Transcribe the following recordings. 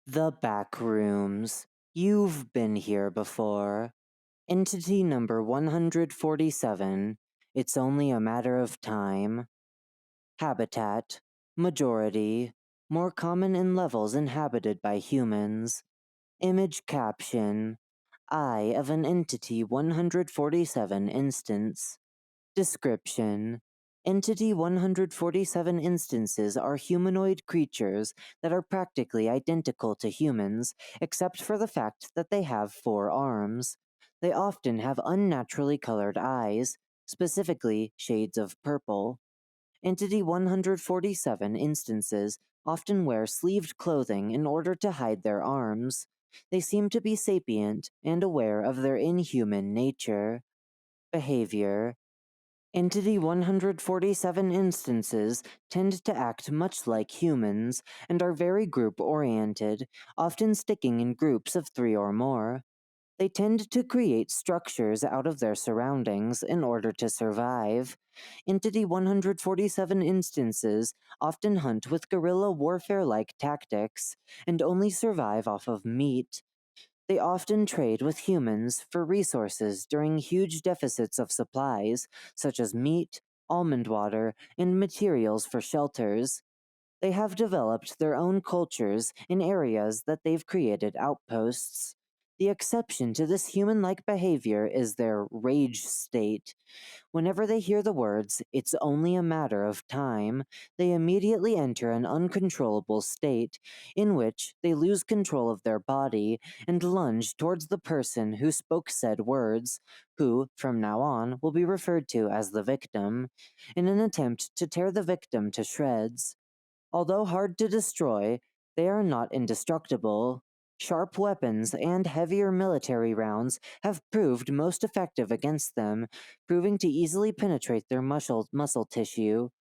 The Backrooms. You've been here before. Entity number 147. It's only a matter of time. Habitat. Majority. More common in levels inhabited by humans. Image caption. Eye of an Entity 147 instance. Description. Entity 147 instances are humanoid creatures that are practically identical to humans, except for the fact that they have 4 arms. They often have unnaturally colored eyes, specifically shades of purple. Entity 147 instances often wear sleeved clothing in order to hide their arms. They seem to be sapient and aware of their inhuman nature. Behavior. Entity 147 instances tend to act much like humans and are very group-oriented, often sticking in groups of 3 or more. They tend to create structures out of their surroundings in order to survive. Entity 147 instances often hunt with guerrilla warfare-like tactics and only survive off of meat. They often trade with humans for resources during huge deficits of supplies, such as meat, almond water, and materials for shelters. They have developed their own cultures in areas that they've created outposts. The exception to this human-like behavior is their rage state. Whenever they hear the words, "It's only a matter of time," they immediately enter an uncontrollable state, in which they lose control of their body and lunge towards the person who spoke said words, who, from now on, will be referred to as the victim, in an attempt to tear the victim to shreds. Although hard to destroy, they are not indestructible. Sharp weapons and heavier military rounds have proved most effective against them, proving to easily penetrate their muscle tissue.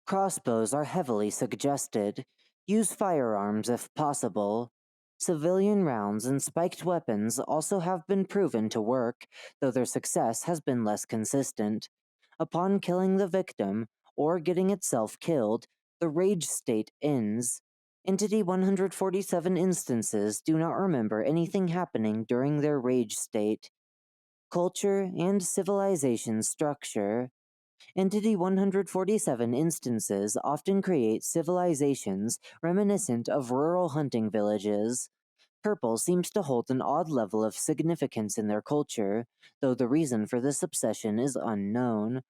Crossbows are heavily suggested. Use firearms if possible. Civilian rounds and spiked weapons also have been proven to work, though their success has been less consistent. Upon killing the victim, or getting itself killed, the rage state ends. Entity 147 instances do not remember anything happening during their rage state. Culture and civilization structure. Entity 147 instances often create civilizations reminiscent of rural hunting villages. Purple seems to hold an odd level of significance in their culture, though the reason for this obsession is unknown.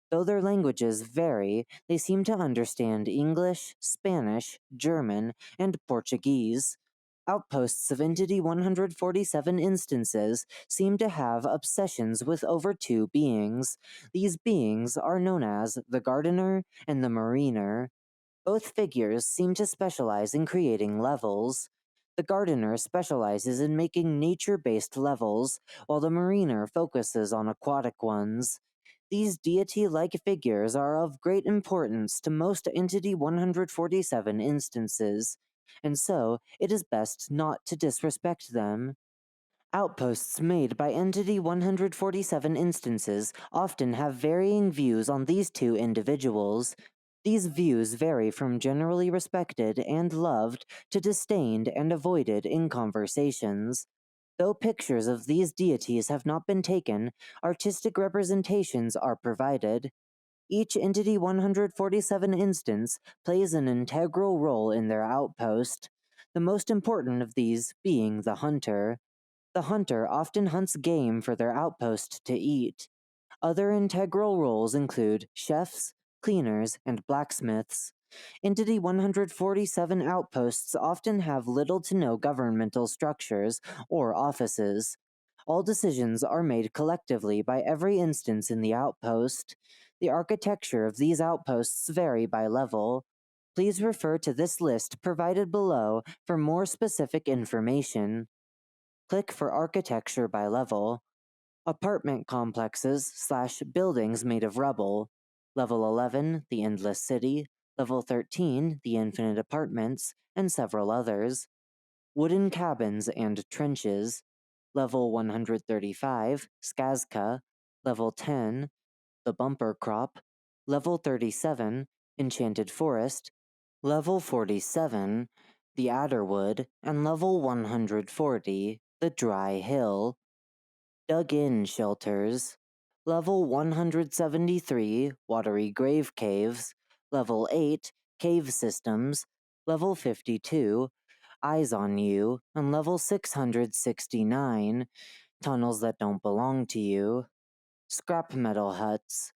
Though their languages vary, they seem to understand English, Spanish, German, and Portuguese. Outposts of Entity 147 instances seem to have obsessions with over 2 beings. These beings are known as the Gardener and the Mariner. Both figures seem to specialize in creating levels. The Gardener specializes in making nature-based levels, while the Mariner focuses on aquatic ones. These deity-like figures are of great importance to most Entity 147 instances, and so it is best not to disrespect them. Outposts made by Entity 147 instances often have varying views on these 2 individuals. These views vary from generally respected and loved to disdained and avoided in conversations. Though pictures of these deities have not been taken, artistic representations are provided. Each Entity 147 instance plays an integral role in their outpost, the most important of these being the hunter. The hunter often hunts game for their outpost to eat. Other integral roles include chefs, cleaners, and blacksmiths. Entity 147 outposts often have little to no governmental structures or offices. All decisions are made collectively by every instance in the outpost. The architecture of these outposts vary by level. Please refer to this list provided below for more specific information. Click for architecture by level. Apartment complexes/buildings made of rubble. Level 11, the Endless City. Level 13, the Infinite Apartments, and several others. Wooden cabins and trenches. Level 135, Skazka. Level 10, the Bumper Crop. Level 37, Enchanted Forest. Level 47, the Adderwood, and level 140, the Dry Hill. Dug-in shelters. Level 173, Watery Grave Caves. Level 8, Cave Systems. Level 52, Eyes on You, and level 669, Tunnels That Don't Belong to You. Scrap metal huts.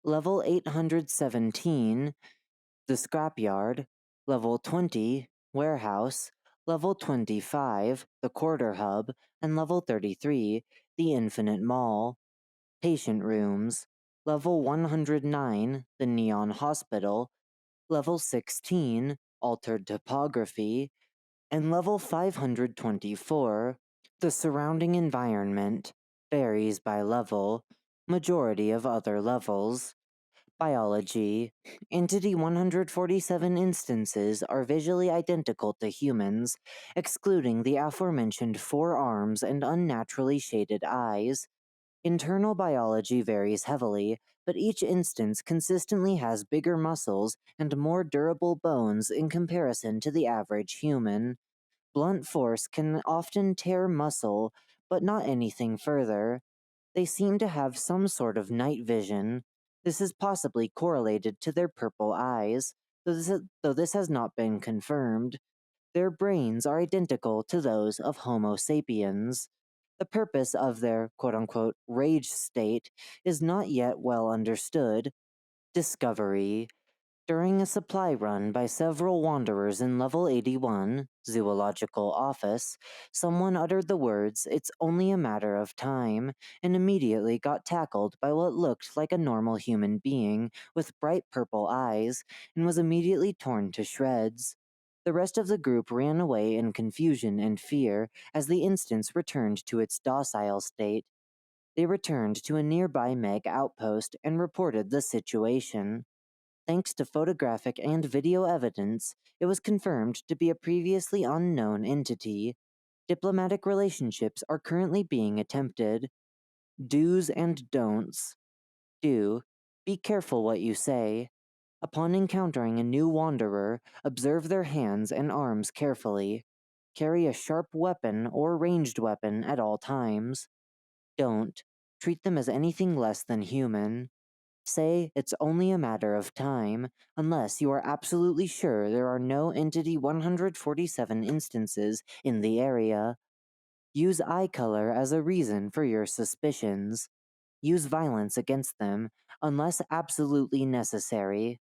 Level 817, the Scrapyard. Level 20, Warehouse. Level 25, the Quarter Hub, and level 33, the Infinite Mall. Patient rooms. Level 109, the Neon Hospital. Level 16, Altered Topography. And level 524, the surrounding environment, varies by level, majority of other levels. Biology. Entity 147 instances are visually identical to humans, excluding the aforementioned 4 arms and unnaturally shaded eyes. Internal biology varies heavily, but each instance consistently has bigger muscles and more durable bones in comparison to the average human. Blunt force can often tear muscle, but not anything further. They seem to have some sort of night vision. This is possibly correlated to their purple eyes, though this has not been confirmed. Their brains are identical to those of Homo sapiens. The purpose of their quote-unquote rage state is not yet well understood. Discovery. During a supply run by several wanderers in level 81, Zoological Office, someone uttered the words, "It's only a matter of time," and immediately got tackled by what looked like a normal human being with bright purple eyes, and was immediately torn to shreds. The rest of the group ran away in confusion and fear as the instance returned to its docile state. They returned to a nearby Meg outpost and reported the situation. Thanks to photographic and video evidence, it was confirmed to be a previously unknown entity. Diplomatic relationships are currently being attempted. Do's and don'ts. Do. Be careful what you say. Upon encountering a new wanderer, observe their hands and arms carefully. Carry a sharp weapon or ranged weapon at all times. Don't. Treat them as anything less than human. Say it's only a matter of time, unless you are absolutely sure there are no Entity 147 instances in the area. Use eye color as a reason for your suspicions. Use violence against them, unless absolutely necessary.